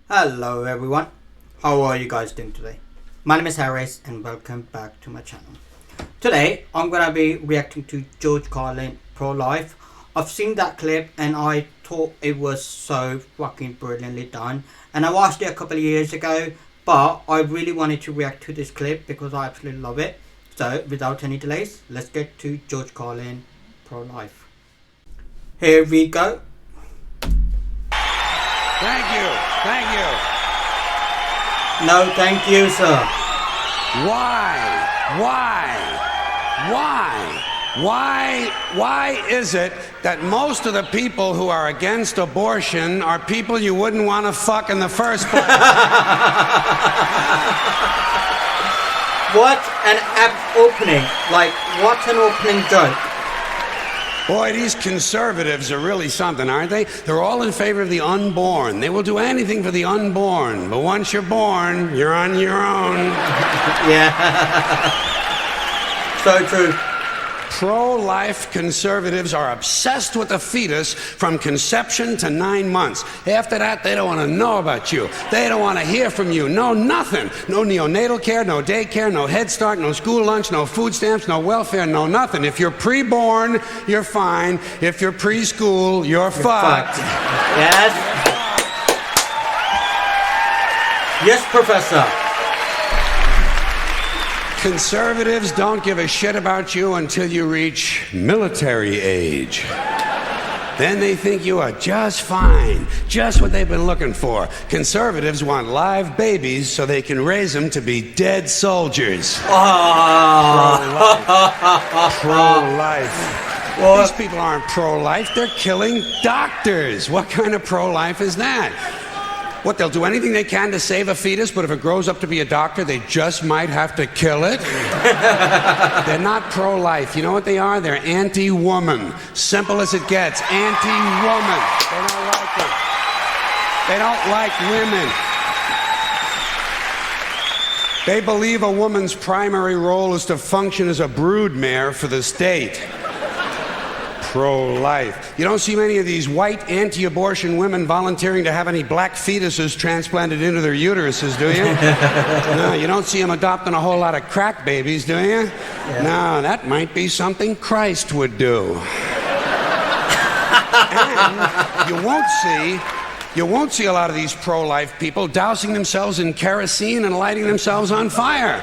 Hello everyone, how are you guys doing today? My name is Harris and welcome back to my channel. Today I'm gonna be reacting to George Carlin pro-life. I've seen that clip and I thought it was so fucking brilliantly done, and I watched it a couple of years ago, but I really wanted to react to this clip because I absolutely love it. So without any delays, let's get to George Carlin pro-life. Here we go. Thank you. Thank you. No thank you, sir. Why is it that most of the people who are against abortion are people you wouldn't want to fuck in the first place? What an apt opening. Like, what an opening joke. Boy, these conservatives are really something, aren't they? They're all in favor of the unborn. They will do anything for the unborn. But once you're born, you're on your own. Yeah. So true. Pro-life conservatives are obsessed with the fetus from conception to 9 months. After that, they don't want to know about you. They don't want to hear from you. No, nothing. No neonatal care, no daycare, no Head Start, no school lunch, no food stamps, no welfare, no nothing. If you're pre-born, you're fine. If you're preschool, you're fucked. Yes. Yes, Professor. Conservatives don't give a shit about you until you reach military age. Then they think you are just fine, just what they've been looking for. Conservatives want live babies so they can raise them to be dead soldiers. Pro-life. Well, these people aren't pro-life, they're killing doctors. What kind of pro-life is that? What, they'll do anything they can to save a fetus, but if it grows up to be a doctor, they just might have to kill it? They're not pro-life. You know what they are? They're anti-woman. Simple as it gets. Anti-woman. They don't like it. They don't like women. They believe a woman's primary role is to function as a broodmare for the state. Pro-life. You don't see many of these white anti-abortion women volunteering to have any black fetuses transplanted into their uteruses, do you? No, you don't see them adopting a whole lot of crack babies, do you? Yeah. No, that might be something Christ would do. And you won't see a lot of these pro-life people dousing themselves in kerosene and lighting themselves on fire.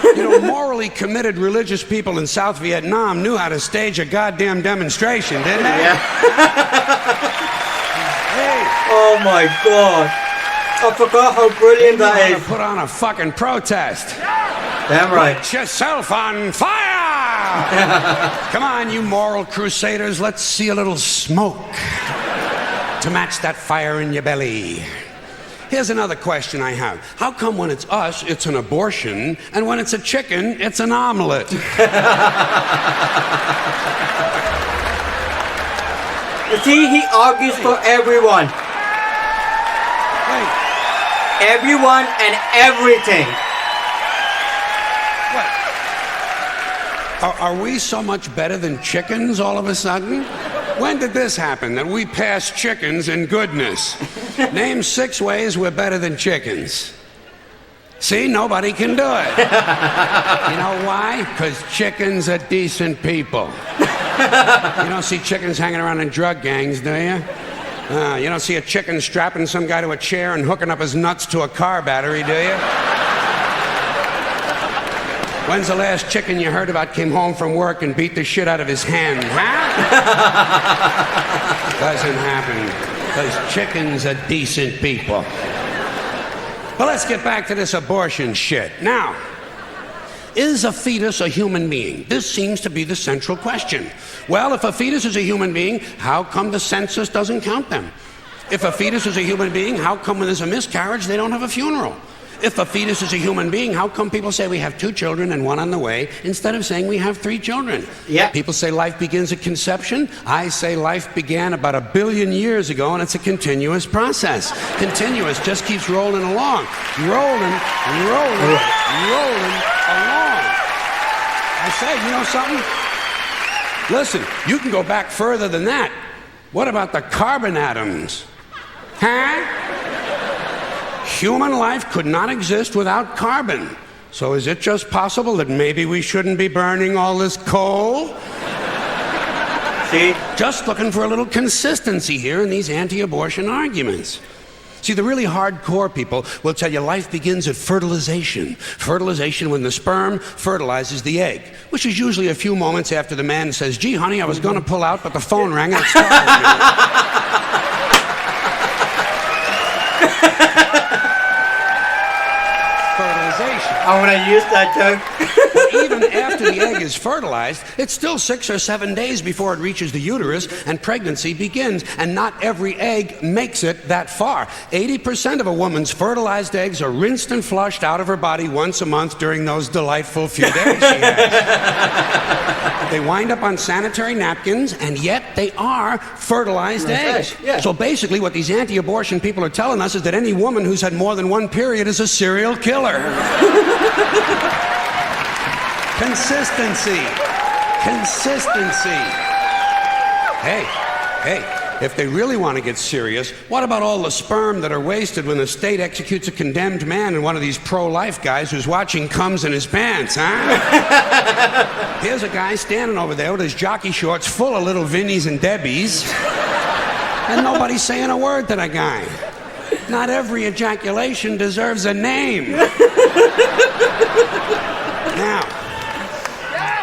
You know, morally committed religious people in South Vietnam knew how to stage a goddamn demonstration, didn't they? Yeah. Hey. Oh my God. I forgot how brilliant that is. Put on a fucking protest. Damn right. Light yourself on fire! Come on, you moral crusaders, let's see a little smoke to match that fire in your belly. Here's another question I have. How come when it's us, it's an abortion, and when it's a chicken, it's an omelet? You see, he argues for everyone. Wait. Everyone and everything. What? Are we so much better than chickens all of a sudden? When did this happen, that we passed chickens in goodness? Name 6 ways we're better than chickens. See, nobody can do it. You know why? Because chickens are decent people. You don't see chickens hanging around in drug gangs, do you? You don't see a chicken strapping some guy to a chair and hooking up his nuts to a car battery, do you? When's the last chicken you heard about came home from work and beat the shit out of his hen, huh? Doesn't happen, because chickens are decent people. Well, let's get back to this abortion shit. Now, is a fetus a human being? This seems to be the central question. Well, if a fetus is a human being, how come the census doesn't count them? If a fetus is a human being, how come when there's a miscarriage, they don't have a funeral? If a fetus is a human being, how come people say we have 2 children and 1 on the way instead of saying we have 3 children? Yeah. People say life begins at conception. I say life began about 1 billion years ago, and it's a continuous process. Continuous, just keeps rolling along. Rolling along. I say, you know something? Listen, you can go back further than that. What about the carbon atoms? Huh? human life could not exist without carbon. So is it just possible that maybe we shouldn't be burning all this coal? See? Just looking for a little consistency here in these anti-abortion arguments. See, the really hardcore people will tell you life begins at fertilization. Fertilization when the sperm fertilizes the egg, which is usually a few moments after the man says, gee, honey, I was going to pull out, but the phone rang and it startled me. Fertilization. I want to use that joke. But even after the egg is fertilized, it's still 6 or 7 days before it reaches the uterus and pregnancy begins. And not every egg makes it that far. 80% of a woman's fertilized eggs are rinsed and flushed out of her body once a month during those delightful few days she has. They wind up on sanitary napkins, and yet they are fertilized eggs. Yeah. So basically what these anti-abortion people are telling us is that any woman who's had more than one period is a serial killer. Consistency. Consistency. Hey, if they really want to get serious, what about all the sperm that are wasted when the state executes a condemned man and one of these pro-life guys who's watching comes in his pants, huh? Here's a guy standing over there with his jockey shorts full of little Vinnies and Debbies, and nobody's saying a word to the guy. Not every ejaculation deserves a name. Now,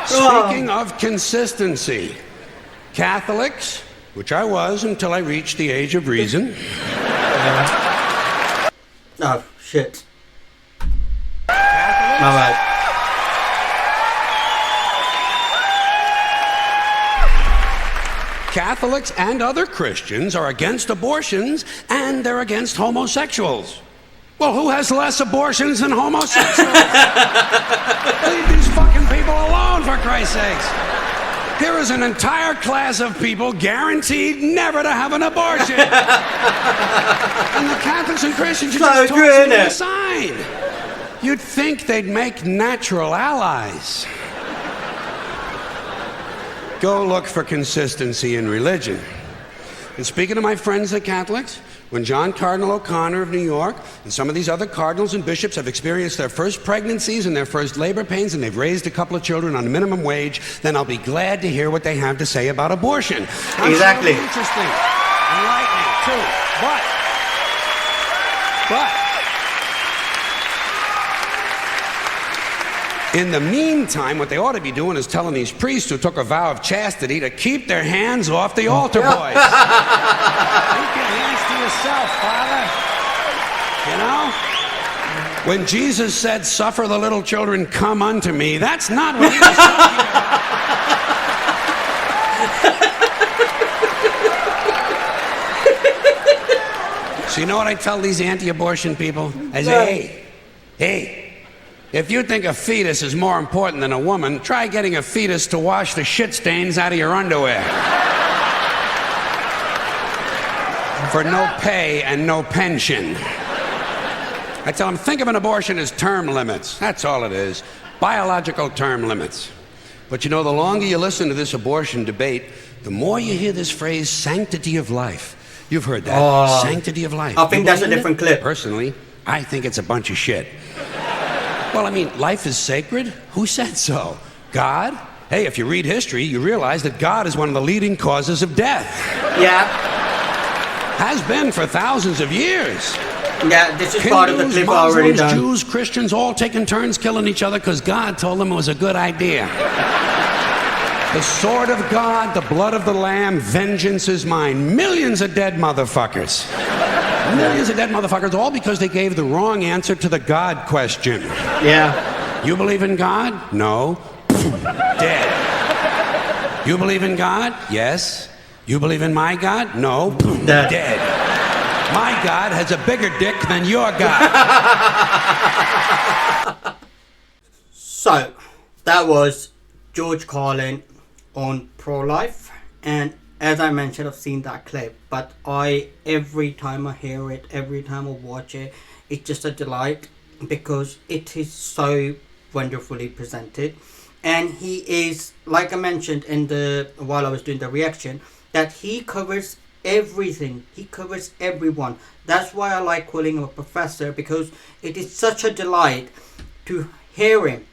speaking of consistency, Catholics, which I was until I reached the age of reason. Oh, shit. My bad. Catholics and other Christians are against abortions, and they're against homosexuals. Well, who has less abortions than homosexuals? Leave these fucking people alone, for Christ's sakes. Here is an entire class of people guaranteed never to have an abortion. And the Catholics and Christians are just tossing it aside. You'd think they'd make natural allies. Go look for consistency in religion. And speaking to my friends, the Catholics, when John Cardinal O'Connor of New York and some of these other cardinals and bishops have experienced their first pregnancies and their first labor pains and they've raised a couple of children on minimum wage, then I'll be glad to hear what they have to say about abortion. Exactly. Sure interesting. Enlightening, too. But, in the meantime, what they ought to be doing is telling these priests who took a vow of chastity to keep their hands off the altar boys. Keep your hands to yourself, Father. You know? When Jesus said, suffer the little children come unto me, that's not what he was talking about. So you know what I tell these anti-abortion people? I say, hey, if you think a fetus is more important than a woman, try getting a fetus to wash the shit stains out of your underwear. For no pay and no pension. I tell them, think of an abortion as term limits. That's all it is. Biological term limits. But you know, the longer you listen to this abortion debate, the more you hear this phrase, sanctity of life. You've heard that. Sanctity of life. I think that's a different clip. Personally, I think it's a bunch of shit. Well, I mean, life is sacred? Who said so? God? Hey, if you read history, you realize that God is one of the leading causes of death. Yeah. Has been for thousands of years. Yeah, this is Hindus, part of the clip Muslims, already done. Jews, Christians, all taking turns killing each other because God told them it was a good idea. The sword of God, the blood of the Lamb, vengeance is mine. Millions of dead motherfuckers. Millions of dead motherfuckers, all because they gave the wrong answer to the God question. Yeah. You believe in God? No. Dead. You believe in God? Yes. You believe in my God? No. Dead. My God has a bigger dick than your God. So, that was George Carlin on pro-life, and as I mentioned, I've seen that clip, but every time I hear it, every time I watch it, it's just a delight because it is so wonderfully presented. And he is, like I mentioned while I was doing the reaction, that he covers everything. He covers everyone. That's why I like calling him a professor, because it is such a delight to hear him,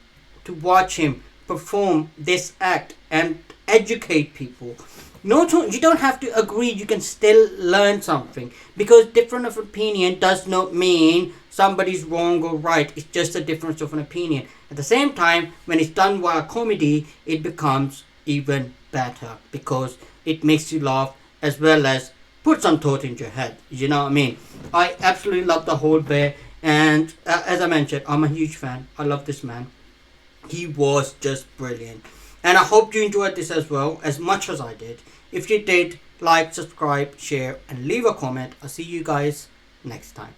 to watch him perform this act and educate people. No, you don't have to agree. You can still learn something, because difference of opinion does not mean somebody's wrong or right. It's just a difference of an opinion. At the same time, when it's done via comedy, it becomes even better, because it makes you laugh as well as put some thought into your head. You know what I mean? I absolutely love the whole bit, and as I mentioned, I'm a huge fan. I love this man. He was just brilliant. And I hope you enjoyed this as well, as much as I did. If you did, like, subscribe, share, and leave a comment. I'll see you guys next time.